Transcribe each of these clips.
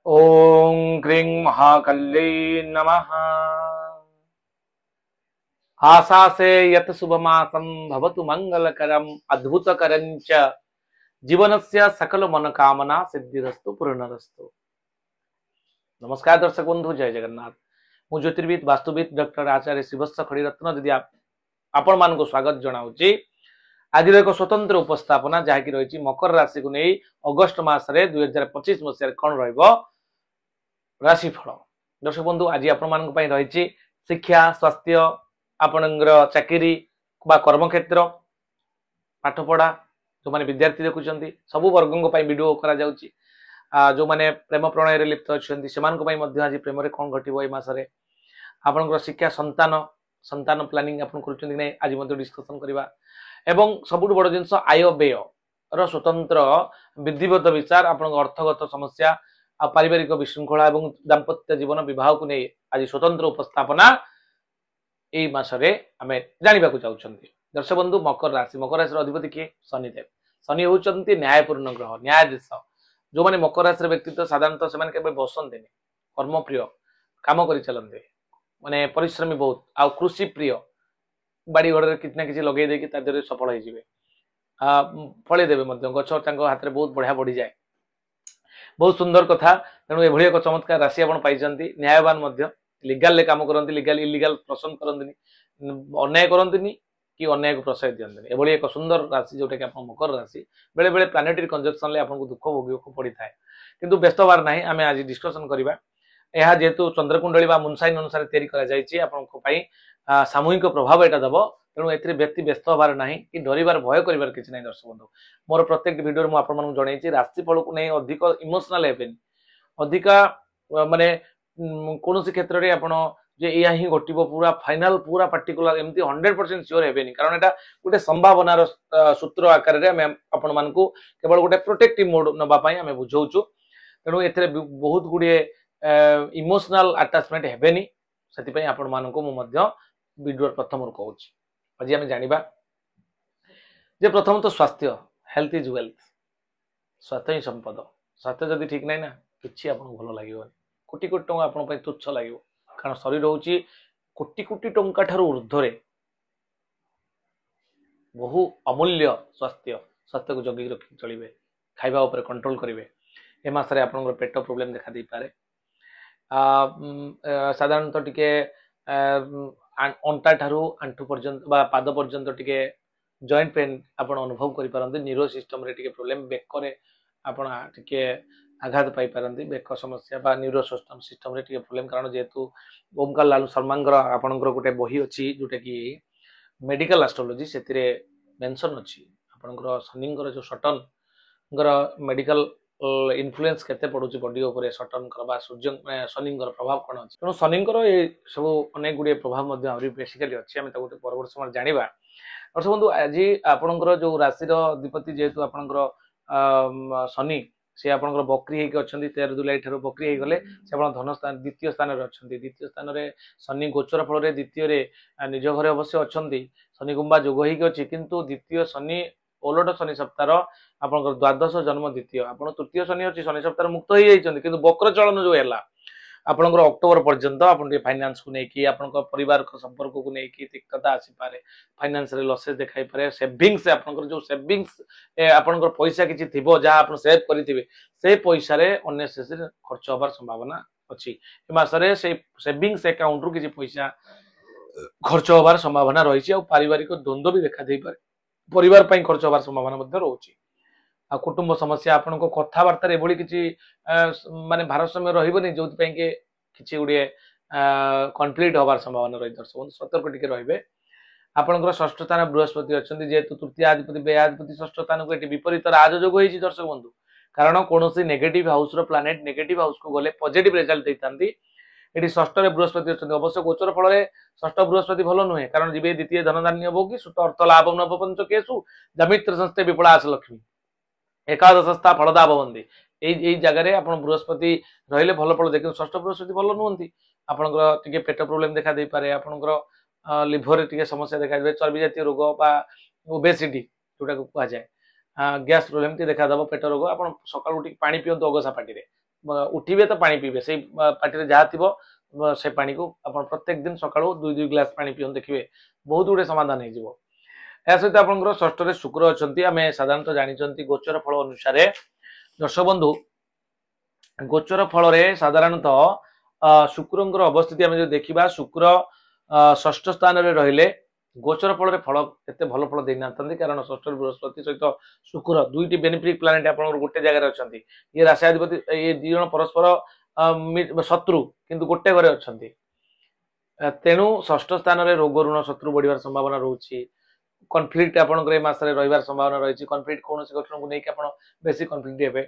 ओम क्रीं महाकल्यै नमः। आशासे यत शुभमासं भवतु मंगलकरम अद्भुतकरं च जीवनस्य सकल मनोकामना सिद्धिरस्तु पूर्णरस्तु। नमस्कार दर्शक बंधु, जय जगन्नाथ। मु ज्योतिर्विद वास्तुविद डॉक्टर आचार्य शिवस्ස खड़ीरत्न दीदी आपण मान को स्वागत जनाऊँगी। आज एक स्वतंत्र उपस्थापना जहाँकि रही मकर राशि को नहीं अगस्ट मसरे 2025 मसीह कौन राशिफल। दर्शक बंधु, आज आपण रही शिक्षा, स्वास्थ्य, आपणकर चाकरी बा कर्मक्षेत्र, पाठपढ़ा, जो मैंने विद्यार्थी देखुं सबु वर्गों वीडियो करा जो मैंने प्रेम प्रणय लिप्त अच्छा से आज प्रेम कौन घटो ये मसरे आपंकर शिक्षा, संतान प्लानिंग आप आज डिस्कसन करवा एवं सबुठ बड़ जिनस आय व्यय स्वतंत्र विधिवत विचार आप अर्थगत समस्या आ पारिवारिक विशृंखला और दाम्पत्य जीवन विवाह को नहीं आज स्वतंत्र उपस्थापना यही मसरे आम जानवा चाहते। दर्शक बंधु, मकर राशि अधिपति किए शनिदेव। शनि होती न्यायपूर्ण ग्रह, न्यायाधीश। जो मैंने मकर राशि व्यक्तित्व साधारणतः से बसते कर्मप्रिय, कम कर चलते, माने परिश्रमी बहुत आ कृषि प्रिय, बाड़ी घर कि ना कि लगे देर सफल हो फल देवे गच हाथ में बहुत बढ़िया बढ़ी जाए। बहुत सुंदर कथा। तेणु एभली एक चमत्कार राशि आप न्यायवान लिगाल काम करती, लिगाल इलिगाल पसंद करती, अन्याय करती कि अन्याय को प्रश्रय दिखते। एभली एक सुंदर राशि जोटा कि मकर राशि बेले बेले प्लानेटरी कंजक्शन आपको दुख भोग पड़ी था, किंतु व्यस्त हबार ना। आम आज डिस्कसन करवा यह जेहेतु चंद्रकुंडली मुनसाइन अनुसार तैयारी सामूहिक प्रभाव यहाँ दब। तेणु ए व्यक्ति व्यस्त हबार ना कि डरबार भय कर किसी ना। दर्शक बंधु, मोर प्रत्येक वीडियो मुझे जनई राशिफल को नहीं अधिक इमोशनाल हेबेनी, अधिका माने कौन क्षेत्र में आप या ही घटो पूरा फाइनाल पूरा पार्टिकुलर एमती 100% सियोर हेबेनी, कारण यहाँ गोटे संभावनार सूत्र आकार में आपण मानकु केवल गोटे प्रोटेक्टिव मोड नापी आम बुझाऊँ। तेणु ए बहुत गुड़े इमोशनल अटैचमेंट हेबेनी, से आपण मानकु वीडियो प्रथम कहूँ। आज आम जाना जे प्रथम तो स्वास्थ्य, हेल्थ इज वेल्थ। स्वास्थ्य ही संपद। स्वास्थ्य जदि ठीक ना कि भल लगे कोटी कोटी टंका आप तुच्छ लगे, कारण शरीर हूँ कोटी कोटी टंका ठार ऊर्ध्वे बहु अमूल्य। स्वास्थ्य स्वास्थ्य को जगिक रखी चलिए, खाइबा उपर कंट्रोल करेंगे। ए मसरे आप पेट प्रोब्लेम देखा दे पारे। साधारणतः टिके अंटा ठारू आंठू पर्यंत बा पाद पर्यंत टिके जॉइंट पेन आप अनुभव करें। न्यूरो सिस्टम रे टिके प्रोब्लेम, बेकरे आपण टिके आघात पाई पारंती, बेक समस्या बा न्यूरो सिस्टम रे टिके प्रोब्लेम। कारण जेहेतु ओमकार लालू शर्मा आपणकर गोटे बही अच्छी जोटा कि मेडिकल एस्ट्रोलॉजी से मेंशन अच्छी आपणकर शनि जो सटन मेडिकल इन्फ्लुएंस केते पड़ुची बॉडी ऊपर सटन बा सूर्य शनि प्रभाव कौन अच्छी। तेणु शनि सब अनेक गुड़े प्रभाव बेसिकली अच्छी, आम परवर्त समय जाना। दर्शक बंधु, आज आपणकर जो राशि अधिपति जेहेतु आपणकर शनि से आपणकर बकरी होकर अच्छा 13 जुलाई ठार बकरी हो गले से धन स्थान द्वितीय स्थान में अच्छा। द्वितीय स्थान में शनि गोचर फल द्वितीय निज घर अवश्य अच्छा शनि गुंबा जोग होगी अच्छी, किंतु द्वितीय शनि ओलट शनि सप्ताह आपंकर द्वादश जन्म द्वितीय आप तृतीय शनि अच्छी, शनि सप्ताह मुक्त हो जाती, किंतु वक्र चलन जो है आपंकर अक्टोबर पर्यंत आप फाइनान्स को लेकिन आप परिवार संपर्क को लेकिन तिक्तता आसीपे, फाइनान्स लसेस देखाई पारे। सेविंग्स आपंकर जो सेविंग्स आपंकर पैसा किसी थी जहाँ आप सेव करेंगे से पैसा अननेसेसरी खर्च हबार संभावना अच्छी। मसरे से सेविंग्स अकाउंट रु किसी पैसा खर्च हबार संभावना रही। पारिवारिक द्वंद्व भी देखा दे पारे, परिवार खर्च हबार संभावना रोचे। आ कुटुंब समस्या आपण कथबार्ता एभली किसी माने भारसाम्य रही जो किसी गुड़े कन्फ्लिक्ट हबार संभावना रही। दर्शक सतर्क टिके रहिबे। आपंकर षष्ठ स्थान बृहस्पति अच्छा, जेहेतु तृतीयाधिपति व्ययाधिपति षष्ठ स्थान को विपरीत राजयोग होती। दर्शक बंधु, कारण कौन negative house planet negative house को गले पॉजिटिव रिजल्ट देता। ये षष्ठ बृहस्पति अच्छा, अवश्य गोचर फल षष्ठ बृहस्पति भल नुहे, कारण जी द्वितीय धनधान्य भोगी सुत अर्थ लाभ नव पंचकेशु जमित्र संस्थे विपलास लक्ष्मी एकादशस्था फलदा भवंती। यही जगह आप बृहस्पति रहिले भल फल देखते, षष्ठ बृहस्पति भल नुहति। आपंकर पेट प्रोब्लेम देखा दे पारे, आपंकर लिभर टिके समस्या देखा दे, चर्बी जातीय रोग बा ओबेसिटी जोटा को कहा जाए, गैस प्रोब्लेम देखा दब, पेट रोग। आप सकाल उठ पानी पिंतु अगसा पार्टी उठिबे तो पानी पीबे से पार्टी जहाँ थी से पानी को आप प्रत्येक दिन सका 2-2 गिलास पानी पियन देखिए बहुत गुड़े समाधान हो सहित आप षष्ठ शुक्र अच्छा आम साधारणतः जानते गोचर फल अनुसार दर्शक बंधु गोचर फल साधारणतः शुक्र अवस्थिति आम जो देखा शुक्र षष्ठ स्थान रहिले गोचर फल फल एत भल फल देना कारण षष्ठ बृहस्पति सहित शुक्र दुईटी बेनिफिट प्लानेट आप गोटे जगह अच्छा ये राशिधिपति ये दी जन परस्पर शत्रु किंतु गोटे घरे अच्छा तेणु षष्ठ स्थान में रोग ऋण शत्रु बढ़िया संभावना रोचे कनफ्लिक्ट आपंकर मसरे रही संभावना रही कनफ्लिक्ट कौन गठन को लेकिन बेसी कनफ्लिक्ट हे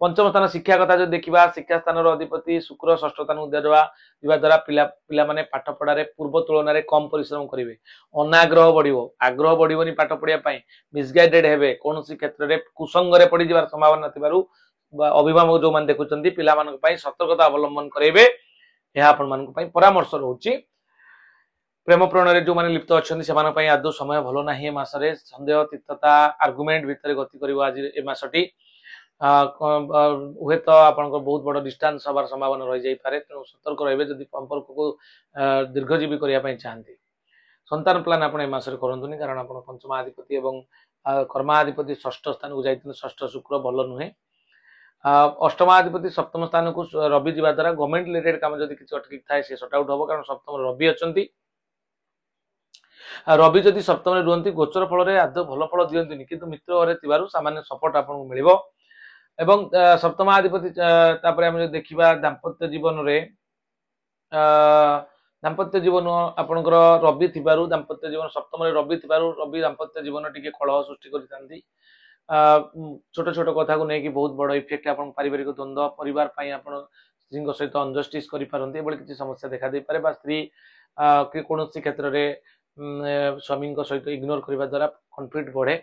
पंचम स्थान शिक्षा कथा जो देखा शिक्षा स्थान अधिपति शुक्र षष्ठ स्थान को दिवा द्वारा पिला माने पाठ पढ़ारे पूर्व तुलन में कम परिश्रम करेंगे अनाग्रह बढ़ो आग्रह बढ़ोनी पाठ पढ़ाई मिसगाइडेड हे कौन क्षेत्र में कुसंगे पड़ जा संभावना थी अभिभावक जो मैंने देखुं पिला सतर्कता अवलंबन करेंगे यह आपण परामर्श रोचे प्रेम प्रणय जो मैंने लिप्त अच्छा से आदौ समय भल ना मसरे सन्देह तीर्थता आर्गुमेंट भितर गति कर आज ए मसटी हुए तो आप बहुत बड़ डिस्टेंस हबार संभावना रही जापे तेणु सतर्क रही जब संपर्क को दीर्घजीवी करने चाहती संतान प्लान आप मसरे करूँ कारण आप पंचमाधिपति और कर्माधिपति षष्ठ स्थान को जाते षष्ठ शुक्र भल नुहे अष्टमाधिपति सप्तम स्थान को रवि जा द्वारा गवर्नमेंट रिलेटेड काम जब किसी अटकी थाए सट आउट हम कारण सप्तम रवि अच्छा रवि जदि सप्तम रुहति गोचर फल आदौ भल फल दिखती कि मित्र घरे सामान्य सपोर्ट आपको मिल एवं सप्तमाधिपति आम जो देखा दाम्पत्य जीवन में दाम्पत्य जीवन आपंकर रवि थी दाम्पत्य जीवन सप्तम रवि थी रवि दाम्पत्य जीवन टी कलह सृष्टि करती छोट छोट कथा को लेकिन बहुत बड़ इफेक्ट आप पारिवारिक द्वंद्व परिवार स्त्री सहित अनजस्टिस करपारती किसी समस्या देखा दे पारे स्त्री कि कौन क्षेत्र में स्वामी सहित इग्नोर करने द्वारा कनफ्लिक्ट बढ़े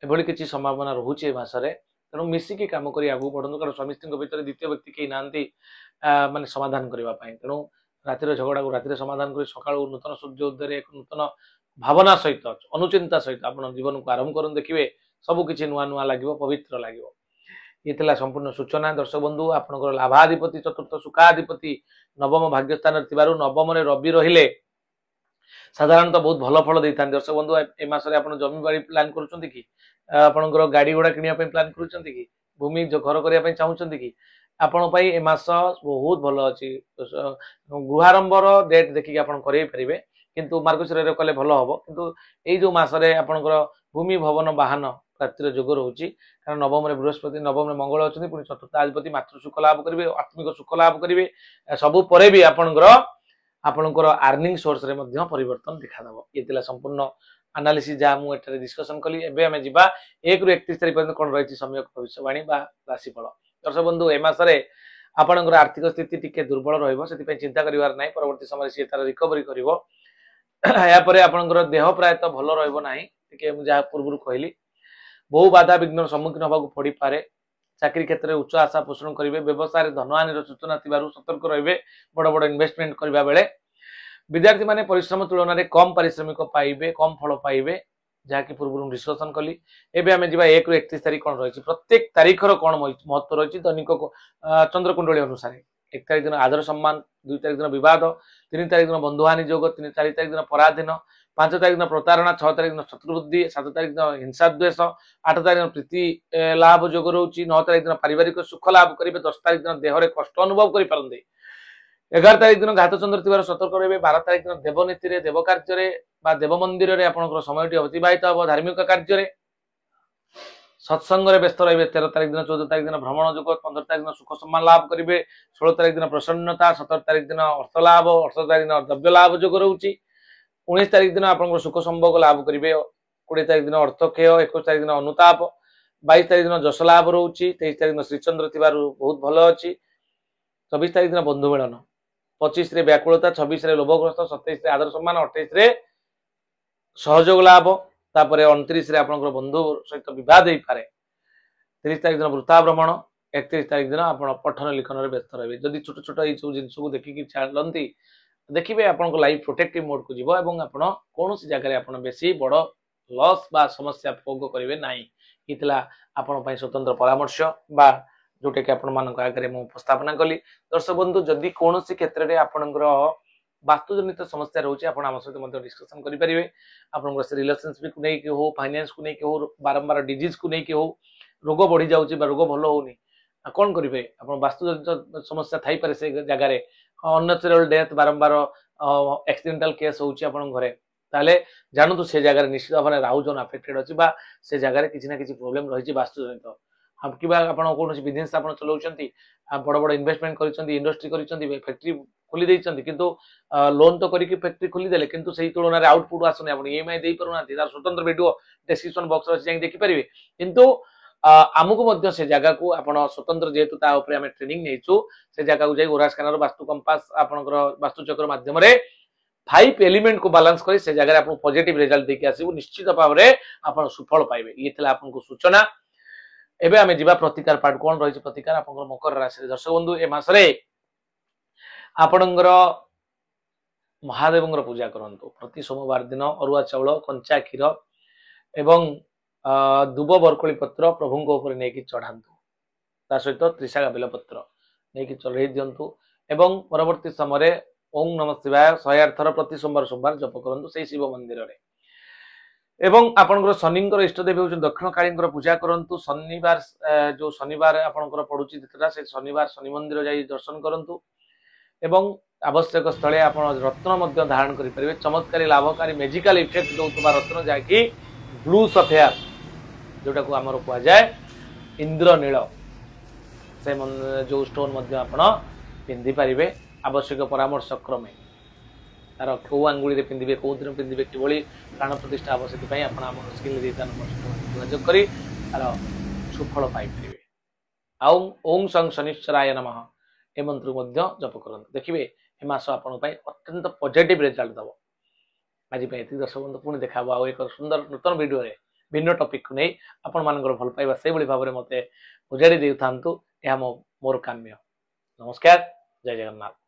एभली किसी संभावना रोचे मसरे तेणु मिसिकी कम कर आगे बढ़ू कारण स्वामी स्त्री भर द्वितीय व्यक्ति कहीं ना माने समाधान करने तेणु रातिर झगड़ा को रातिर समाधान कर सका नूतन सूर्य उदय एक नूतन भावना सहित अनुचिंता सहित आप जीवन को आरंभ कर देखिए सबकि नुआ नुआ लगे पवित्र लगे ये संपूर्ण सूचना दर्शक बंधु आपंकर लाभाधिपति चतुर्थ सुखाधिपति नवम भाग्यस्थान नवम रवि रहिले साधारणतः बहुत भल फल दे था दर्शक बंधु ए मसरे आप जमी बाड़ी प्लान करुँच कि आपंकर गाड़ी घोड़ा किनापी प्लान करुँच कि भूमि घर करने चाहूँगी कि आपण ए मास बहुत भल अच्छी गृहारंभर डेट देखिए आप करेंगे किंतु मार्गशीर कले भल हम किंतु यही जो मसरे आपंकर भूमि भवन वाहन प्राप्तिर जोग रोचे कारण नवम बृहस्पति नवम मंगल अच्छा पुणी चतुर्थाधिपति मातृ सुख लाभ करेंगे आत्मिक सुख लाभ करेंगे सबू पर भी आपणकर आर्निंग सोर्स रे मध्य परिवर्तन देखा ये संपूर्ण एनालिसिस जहाँ मुझे डिस्कसन कली एवं आम जा 1 ରୁ 31 तारीख पर्यटन कौन रही समय भविष्यवाणी राशिफल दर्शक बंधु ए मसरे आपणकर आर्थिक स्थिति टी दुर्बल रही चिंता करार ना परवर्त समय सी तार रिकवरी कर आपणकर देह प्रायतः भल रहा जहाँ पूर्व कहली बहु बाधा विघ्न सम्मुखीन होगा पड़ पारे चाकरी क्षेत्र में उच्च आशा पोषण करेंगे व्यवसाय धनहानि सूचना थी सतर्क रहे बड़ बड़ इन्वेस्टमेंट करने बेले विद्यार्थी माने परिश्रम तुलन में कम पारिश्रमिक पाइबे कम फल पाइबे जहाँकि पूर्व डिस्कसन कली एवं आम जा 1 ରୁ 31 तारीख कौन रही प्रत्येक तारीखर कौन महत्व रही दैनिक चंद्रकुंडली अनुसार 1 तारीख दिन आदर सम्मान 2 तारीख दिन विवाद 3 तारीख दिन बंधुहानि योग 4 तारीख दिन पराधीन 5 तारीख दिन प्रतारणा 6 तारीख दिन शत्रुबुद्धि 7 तारीख दिन हिंसा द्वेष 8 तारीख दिन प्रीति लाभ योग रोचे 9 तारीख दिन पारिवारिक सुख लाभ करेंगे 10 तारीख दिन देहरे कष्ट अनुभव करें 11 तारीख दिन घातचंद्र थी सतर्क रहे 12 तारीख दिन देवनीति देव कार्य देव मंदिर में आप समय अतिबाहित हम धार्मिक कार्य सत्संग व्यस्त रहे 13 तारीख दिन 14 तारीख दिन भ्रमण योग 15 तारीख दिन सुख सम्मान लाभ करेंगे 16 तारीख दिन प्रसन्नता 17 तारीख दिन अर्थ लाभ 18 तारीख दिन द्रव्य लाभ योग रोचे 19 तारीख दिन आप सुख संभोग लाभ करेंगे 20 तारीख दिन अर्थक्षय 21 तारीख दिन अनुताप 22 तारीख दिन जश लाभ रोचे 23 तारीख दिन श्रीचंद्र थी बहुत भल अच्छी 24 तारीख दिन बंधु मिलन 25 रे व्याकुलता 26 रे लोभग्रस्त 27 रे आदर सम्मान 28 रे सहयोग लाभ तापर 29 रे आपनकर बंधु सहित विवाद हो पारे 30 तारीख दिन वृथा भ्रमण 31 तारीख दिन आप पठन लिखन में व्यस्त रहे जदि छोट छोट ये सब जिन देखिकी चलती देखिए आपन लाइफ प्रोटेक्टिव मोड को जीव एवं आप कौन जगह आप बेसी बड़ लॉस बा समस्या भोग करेंगे ना ये आपण स्वतंत्र परामर्श बा जोटा कि आपण आगे मु उपस्थापना कली। दर्शक बंधु जदि कौन क्षेत्र में आपणकर वास्तुजनित समस्या रोचे आप सहित डिस्कसन करेंगे। आपंकर से रिलेशनशिप को लेकिन हो, फाइनेंस को लेकिन हो, बारंबार डिजीज को लेकिन हो, रोग बढ़ी जाऊँगी रोग भल होनी कौन करेंगे आप वास्तुजनित समस्या थी पारे से जगार अननेचुरल डेथ बारंबार एक्सीडेंटल केस होची आपन घरे ताले जानतु से जगह निश्चित भाव राहु जोन अफेक्टेड अछि बा से जगह किसी ना किसी प्रॉब्लम रही वास्तुजनित हम कि आपन कोनोसी बिजनेस आपन चलाउछंती बड़ बड़ इन्वेस्टमेंट करिसंती इंडस्ट्री करिसंती फैक्ट्री खोली दैछंती किंतु लोन तो करिकि फैक्ट्री खोली देले किंतु सही तुलना रे आउटपुट आसुनी आपन ईएमआई देई परुनांती तार स्वतंत्र वीडियो डिस्क्रिप्शन बॉक्स रे जाई देखि परिबे किंतु आमको मध्य से जगह को आपण स्वतंत्र जेतु ता ऊपर हमें ट्रेनिंग नेचु से जगह को जाई ओरा स्कैनर वास्तु कंपास आपनकर वास्तु चक्र माध्यम रे 5 एलिमेंट को बैलेंस करी से जगह आपन पॉजिटिव रिजल्ट देखि आसीबु निश्चित भाव रे आपण सुफल पाइबे। ये थिला आपन को सूचना। एबे हमें जीवा प्रतिकार पार्ट कोन रहिछि प्रतिकार आपनकर मकर राशि दर्शक बंधु ए मास रे आपनकर महादेवंगर पूजा करंतु प्रति सोमवार दिन अरुआ चाउल कंचा क्षीर एवं दुब बरकोली पत्र प्रभु ऊपर नहीं चढ़ातु ता सहित त्रिशाखा बेलपत्र नहीं चढ़े दिंतु एवं परवर्ती समय ओम नमः शिवाय 108 थर प्रति सोमवार सोमवार जप करंतु से शिव मंदिर रे एवं आपनकर शनिंकर इष्टदेव हो दक्षिण काली पूजा करंतु शनिवार जो शनिवार आपनकर पड़ुची जेतरा से शनिवार शनि मंदिर जाई दर्शन करंतु एवं आवश्यक स्थले आपण रत्न मध्य धारण करि परिबे चमत्कारी लाभकारी मैजिकल इफेक्ट दोतबा रत्न जाकी ब्लू सफेयर जोटा को आमर कह जाए इंद्रनील से जो स्टोन मध्य आपण पिंधि पारिबे आवश्यक परामर्श क्रमे तार कौ आंगुली पिंधे कौ दिन पिंधे किभली प्राण प्रतिष्ठा आवश्यक आप स्क्रीन जोगाजोग कर तार सुफल पाइपर। ओम सं शनिश्चराय नमः ए मंत्र जप करते देखिए ए मास आपण अत्यंत पॉजिटिव रिजल्ट दब। आज दर्शक बंधु पुणी देखा आउ एक सुंदर नूतन वीडियो रे भिन्न टॉपिक को नहीं आपण मानकर भल पाइबा से भली भाव में मते उजाड़ी देउ थांतु यह मोर काम्य। नमस्कार, जय जगन्नाथ।